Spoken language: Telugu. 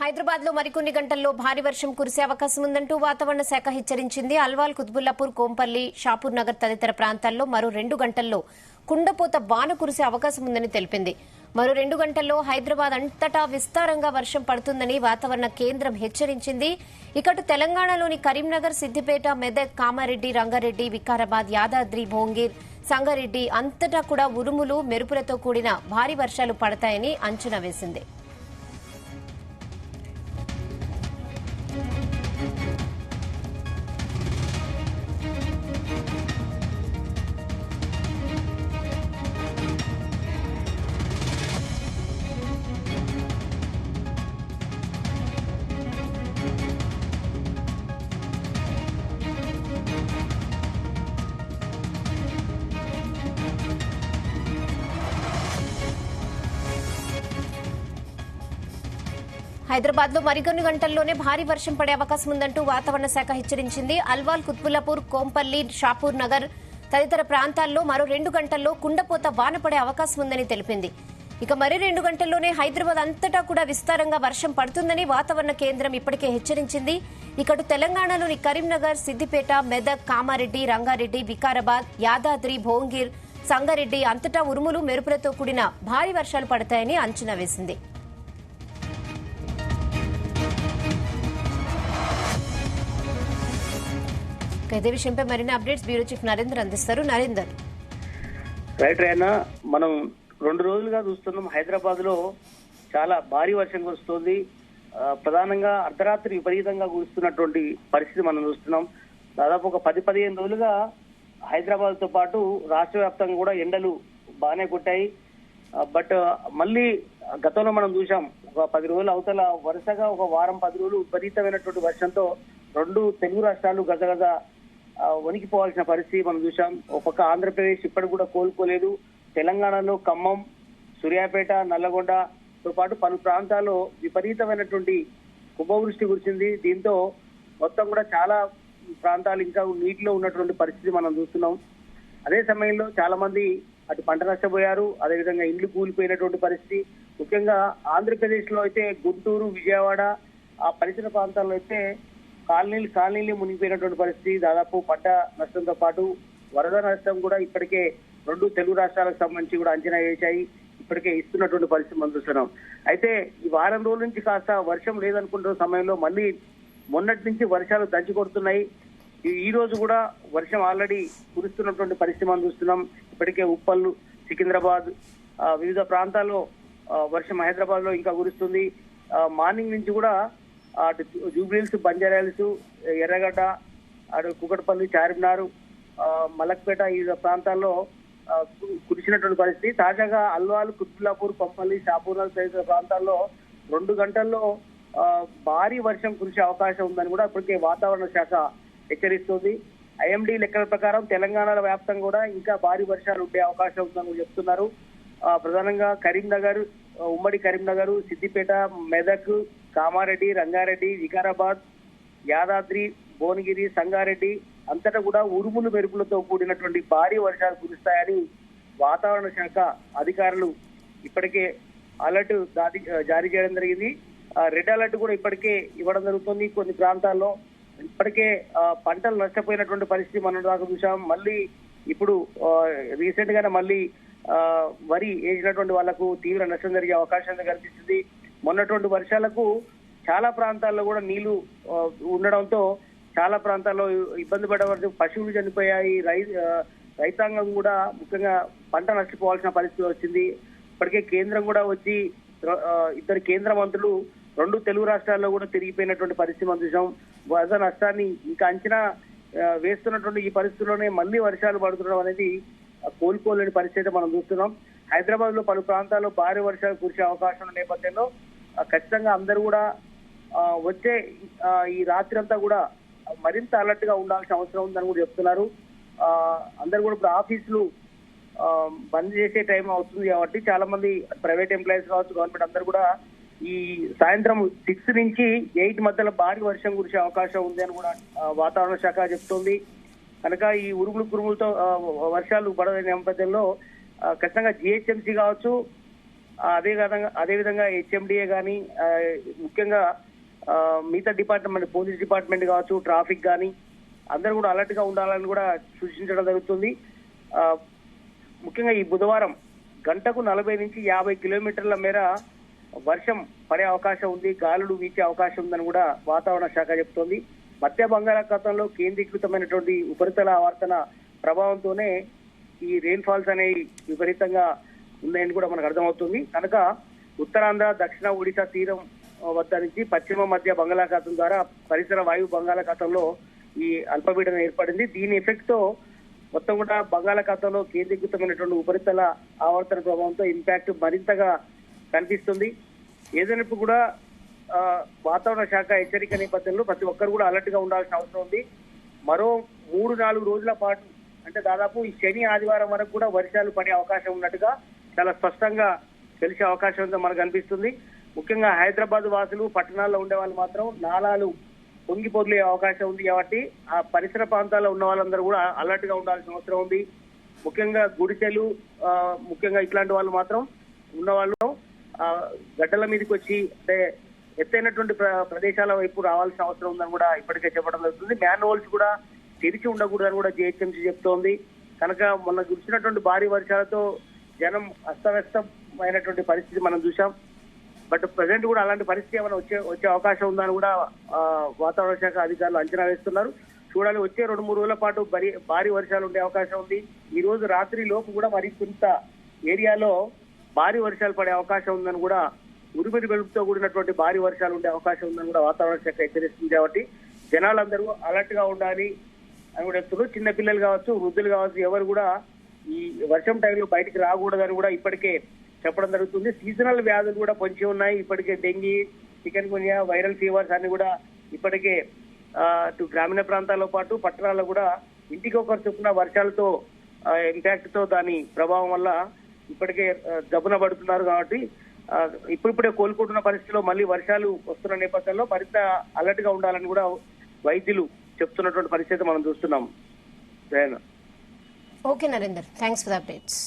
హైదరాబాద్ లో మరికొన్ని గంటల్లో భారీ వర్షం కురిసే అవకాశం ఉందంటూ వాతావరణ శాఖ హెచ్చరించింది. అల్వాల్, కుత్బుల్లాపూర్, కోంపల్లి, షాపూర్ నగర్ తదితర ప్రాంతాల్లో మరో 2 గంటల్లో కుండపోత వాన కురిసే అవకాశం ఉందని తెలిపింది. మరో 2 గంటల్లో హైదరాబాద్ అంతటా విస్తారంగా వర్షం పడుతుందని వాతావరణ కేంద్రం హెచ్చరించింది. ఇకటు తెలంగాణలోని కరీంనగర్, సిద్దిపేట, మెదక్, కామారెడ్డి, రంగారెడ్డి, వికారాబాద్, యాదాద్రి, భోంగిర్, సంగారెడ్డి అంతటా కూడా ఉరుములు, మెరుపులతో కూడిన భారీ వర్షాలు పడతాయని అంచనా వేసింది. హైదరాబాద్ లో మరికొన్ని గంటల్లోనే భారీ వర్షం పడే అవకాశం ఉందంటూ వాతావరణ శాఖ హెచ్చరించింది. అల్వాల్, కుత్బుల్లాపూర్, కోంపల్లి, షాపూర్ నగర్ తదితర ప్రాంతాల్లో మరో 2 గంటల్లో కుండపోత వాన పడే అవకాశం ఉందని తెలిపింది. ఇక మరి 2 గంటల్లోనే హైదరాబాద్ అంతటా కూడా విస్తారంగా వర్షం పడుతుందని వాతావరణ కేంద్రం ఇప్పటికే హెచ్చరించింది. ఇకటు తెలంగాణలోని కరీంనగర్, సిద్దిపేట, మెదక్, కామారెడ్డి, రంగారెడ్డి, వికారాబాద్, యాదాద్రి, భోంగిర్, సంగారెడ్డి అంతటా ఉరుములు, మెరుపులతో కూడిన భారీ వర్షాలు పడతాయని అంచనా వేసింది. ఇదే విషయంపై మరిన్ని అప్డేట్స్ బ్యూరో చీఫ్ నరేందర్ అందిస్తారు. నరేందర్, రైట్ రైనా, మనం 2 రోజులుగా చూస్తున్నాం హైదరాబాద్ లో చాలా భారీ వర్షం కురుస్తోంది. ప్రధానంగా అర్ధరాత్రి విపరీతంగా కురుస్తున్నటువంటి పరిస్థితి మనం చూస్తున్నాం. దాదాపు ఒక 10-15 రోజులుగా హైదరాబాద్ తో పాటు రాష్ట్ర వ్యాప్తంగా కూడా ఎండలు బాగానే కొట్టాయి. బట్ మళ్ళీ గతంలో మనం చూసాం, ఒక 10 రోజులు అవతల వరుసగా ఒక వారం 10 రోజులు విపరీతమైనటువంటి వర్షంతో 2 తెలుగు రాష్ట్రాలు గజగజ వణికిపోవాల్సిన పరిస్థితి మనం చూసాం. ఒక పక్క ఆంధ్రప్రదేశ్ ఇప్పటికి కూడా కోలుకోలేదు. తెలంగాణలో ఖమ్మం, సూర్యాపేట, నల్లగొండతో పాటు పలు ప్రాంతాల్లో విపరీతమైనటువంటి కుంభవృష్టి కురిసింది. దీంతో మొత్తం కూడా చాలా ప్రాంతాలు ఇంకా నీటిలో ఉన్నటువంటి పరిస్థితి మనం చూస్తున్నాం. అదే సమయంలో చాలా మంది అటు పంట నష్టపోయారు, అదేవిధంగా ఇండ్లు కూలిపోయినటువంటి పరిస్థితి. ముఖ్యంగా ఆంధ్రప్రదేశ్ లో అయితే గుంటూరు, విజయవాడ ఆ పరిసర ప్రాంతాల్లో అయితే కాలనీలు మునిగిపోయినటువంటి పరిస్థితి. దాదాపు పంట నష్టంతో పాటు వరద నష్టం కూడా ఇప్పటికే 2 తెలుగు రాష్ట్రాలకు సంబంధించి కూడా అంచనా వేశాయి. ఇప్పటికే ఇస్తున్నటువంటి పరిస్థితి మనం చూస్తున్నాం. అయితే ఈ వారం రోజుల నుంచి కాస్త వర్షం లేదనుకుంటున్న సమయంలో మళ్ళీ మొన్నటి నుంచి వర్షాలు దంచి కొడుతున్నాయి. ఈ రోజు కూడా వర్షం ఆల్రెడీ కురుస్తున్నటువంటి పరిస్థితి మనం చూస్తున్నాం. ఇప్పటికే ఉప్పల్, సికింద్రాబాద్ వివిధ ప్రాంతాల్లో వర్షం హైదరాబాద్ లో ఇంకా కురుస్తుంది. మార్నింగ్ నుంచి కూడా అటు జూబ్లీహిల్స్, బంజారాహిల్స్, ఎర్రగడ్డ, అటు కుకట్పల్లి, చార్మినార్, మలక్పేట ఈ ప్రాంతాల్లో కురిసినటువంటి పరిస్థితి. తాజాగా అల్వాల్, కుత్బుల్లాపూర్, కోంపల్లి, షాపూర్ తదితర ప్రాంతాల్లో 2 గంటల్లో భారీ వర్షం కురిసే అవకాశం ఉందని కూడా ఇప్పటికే వాతావరణ శాఖ హెచ్చరిస్తోంది. ఐఎండీ లెక్కల ప్రకారం తెలంగాణ వ్యాప్తంగా కూడా ఇంకా భారీ వర్షాలు ఉండే అవకాశం ఉందని చెప్తున్నారు. ప్రధానంగా కరీంనగర్, ఉమ్మడి కరీంనగర్, సిద్దిపేట, మెదక్, కామారెడ్డి, రంగారెడ్డి, వికారాబాద్, యాదాద్రి, భువనగిరి, సంగారెడ్డి అంతటా కూడా ఉరుములు, మెరుపులతో కూడినటువంటి భారీ వర్షాలు కురుస్తాయని వాతావరణ శాఖ అధికారులు ఇప్పటికే అలర్ట్ జారీ చేయడం జరిగింది. రెడ్ అలర్ట్ కూడా ఇప్పటికే ఇవ్వడం జరుగుతుంది. కొన్ని ప్రాంతాల్లో ఇప్పటికే పంటలు నష్టపోయినటువంటి పరిస్థితి మనం దాకా చూసాం. మళ్ళీ ఇప్పుడు రీసెంట్ గానే మళ్ళీ వరి వేసినటువంటి వాళ్లకు తీవ్ర నష్టం జరిగే అవకాశం కనిపిస్తుంది. మొన్నటువంటి వర్షాలకు చాలా ప్రాంతాల్లో కూడా నీళ్లు ఉండడంతో చాలా ప్రాంతాల్లో ఇబ్బంది పడే పశువులు చనిపోయాయి. రైతాంగం కూడా ముఖ్యంగా పంట నష్టపోవాల్సిన పరిస్థితి వచ్చింది. ఇప్పటికే కేంద్రం కూడా వచ్చి 2 కేంద్ర మంత్రులు 2 తెలుగు రాష్ట్రాల్లో కూడా తిరిగిపోయినటువంటి పరిస్థితి మనం చూసాం. వరద నష్టాన్ని ఇంకా అంచనా వేస్తున్నటువంటి ఈ పరిస్థితుల్లోనే మళ్ళీ వర్షాలు పడుతుండడం అనేది కోలుకోలేని పరిస్థితి మనం చూస్తున్నాం. హైదరాబాద్ లో పలు ప్రాంతాల్లో భారీ వర్షాలు కురిసే అవకాశం ఉన్న నేపథ్యంలో ఖచ్చితంగా అందరూ కూడా వచ్చే ఈ రాత్రి అంతా కూడా మరింత అలర్ట్ గా ఉండాల్సిన అవసరం ఉందని కూడా చెప్తున్నారు. అందరూ కూడా ఇప్పుడు ఆఫీసులు బంద్ చేసే టైం అవుతుంది కాబట్టి చాలా మంది ప్రైవేట్ ఎంప్లాయీస్ కావచ్చు, గవర్నమెంట్ అందరూ కూడా ఈ సాయంత్రం 6 నుంచి 8 మధ్యలో భారీ వర్షం కురిసే అవకాశం ఉంది అని కూడా వాతావరణ శాఖ చెప్తోంది. కనుక ఈ కురుములతో వర్షాలు పడే నేపథ్యంలో ఖచ్చితంగా జిహెచ్ఎంసీ కావచ్చు, అదేవిధంగా హెచ్ఎండిఏ కానీ ముఖ్యంగా మిగతా డిపార్ట్మెంట్, పోలీస్ డిపార్ట్మెంట్ కావచ్చు, ట్రాఫిక్ కానీ అందరూ కూడా అలర్ట్ గా ఉండాలని కూడా సూచించడం జరుగుతుంది. ముఖ్యంగా ఈ బుధవారం గంటకు 40 నుంచి 50 కిలోమీటర్ల మేర వర్షం పడే అవకాశం ఉంది, గాలులు వీచే అవకాశం ఉందని కూడా వాతావరణ శాఖ చెబుతోంది. మధ్య బంగాళాఖాతంలో కేంద్రీకృతమైనటువంటి ఉపరితల ఆవర్తన ప్రభావంతోనే ఈ రెయిన్ ఫాల్స్ అనేవి విపరీతంగా ఉన్నాయని కూడా మనకు అర్థమవుతుంది. కనుక ఉత్తరాంధ్ర, దక్షిణ ఒడిశా తీరం వద్ద నుంచి పశ్చిమ మధ్య బంగాళాఖాతం ద్వారా పరిసర వాయు బంగాళాఖాతంలో ఈ అల్పపీడనం ఏర్పడింది. దీని ఎఫెక్ట్ తో మొత్తం కూడా బంగాళాఖాతంలో కేంద్రీకృతమైనటువంటి ఉపరితల ఆవర్తన ప్రభావంతో ఇంపాక్ట్ మరింతగా కనిపిస్తుంది. ఏదైనప్పుడు కూడా వాతావరణ శాఖ హెచ్చరిక నేపథ్యంలో ప్రతి ఒక్కరు కూడా అలర్ట్ గా ఉండాల్సిన అవసరం ఉంది. మరో 3-4 రోజుల పాటు అంటే దాదాపు ఈ శని ఆదివారం వరకు కూడా వర్షాలు పడే అవకాశం ఉన్నట్టుగా చాలా స్పష్టంగా తెలిసే అవకాశం ఉందో మనకు అనిపిస్తుంది. ముఖ్యంగా హైదరాబాద్ వాసులు, పట్టణాల్లో ఉండే వాళ్ళు మాత్రం నాలాలు పొంగి పొదిలే అవకాశం ఉంది కాబట్టి ఆ పరిసర ప్రాంతాల్లో ఉన్న వాళ్ళందరూ కూడా అలర్ట్ గా ఉండాల్సిన అవసరం ఉంది. ముఖ్యంగా గుడిసెలు, ముఖ్యంగా ఇట్లాంటి వాళ్ళు మాత్రం ఉన్నవాళ్ళు గడ్డల మీదకి వచ్చి అంటే ఎత్తైనటువంటి ప్రదేశాల వైపు రావాల్సిన అవసరం ఉందని కూడా ఇప్పటికే చెప్పడం జరుగుతుంది. మ్యాన్ హోల్స్ కూడా తెరిచి ఉండకూడదని కూడా జిహెచ్ఎంసీ చెప్తోంది. కనుక మొన్న కురిసినటువంటి భారీ వర్షాలతో జనం అస్తవ్యస్తమైనటువంటి పరిస్థితి మనం చూసాం. బట్ ప్రజెంట్ కూడా అలాంటి పరిస్థితి ఏమైనా వచ్చే అవకాశం ఉందని కూడా వాతావరణ శాఖ అధికారులు అంచనా వేస్తున్నారు. చూడాలి, వచ్చే 2-3 రోజుల పాటు భారీ వర్షాలు ఉండే అవకాశం ఉంది. ఈ రోజు రాత్రి లోపు కూడా మరి కొంత ఏరియాలో భారీ వర్షాలు పడే అవకాశం ఉందని కూడా, ఉరుములు వెలుపుతో కూడినటువంటి భారీ వర్షాలు ఉండే అవకాశం ఉందని కూడా వాతావరణ శాఖ హెచ్చరిస్తుంది. కాబట్టి జనాలందరూ అలర్ట్ గా ఉండాలి అని కూడా చెప్తున్నారు. చిన్న పిల్లలు కావచ్చు, వృద్ధులు కావచ్చు, ఎవరు కూడా ఈ వర్షం టైంలో బయటికి రాకూడదని కూడా ఇప్పటికే చెప్పడం జరుగుతుంది. సీజనల్ వ్యాధులు కూడా పొంచి ఉన్నాయి. ఇప్పటికే డెంగీ, చికెన్ గున్యా, వైరల్ ఫీవర్స్ అన్ని కూడా ఇప్పటికే గ్రామీణ ప్రాంతాల్లో పాటు పట్టణాల్లో కూడా ఇంటికి ఒకరు చొప్పున వర్షాలతో ఇంపాక్ట్ తో దాని ప్రభావం వల్ల ఇప్పటికే జబ్బున పడుతున్నారు. కాబట్టి ఇప్పుడిప్పుడే కోలుకుంటున్న పరిస్థితిలో మళ్ళీ వర్షాలు వస్తున్న నేపథ్యంలో మరింత అలర్ట్ గా ఉండాలని కూడా వైద్యులు చెప్తున్నటువంటి పరిస్థితి మనం చూస్తున్నాం. Okay Narender, thanks for the updates.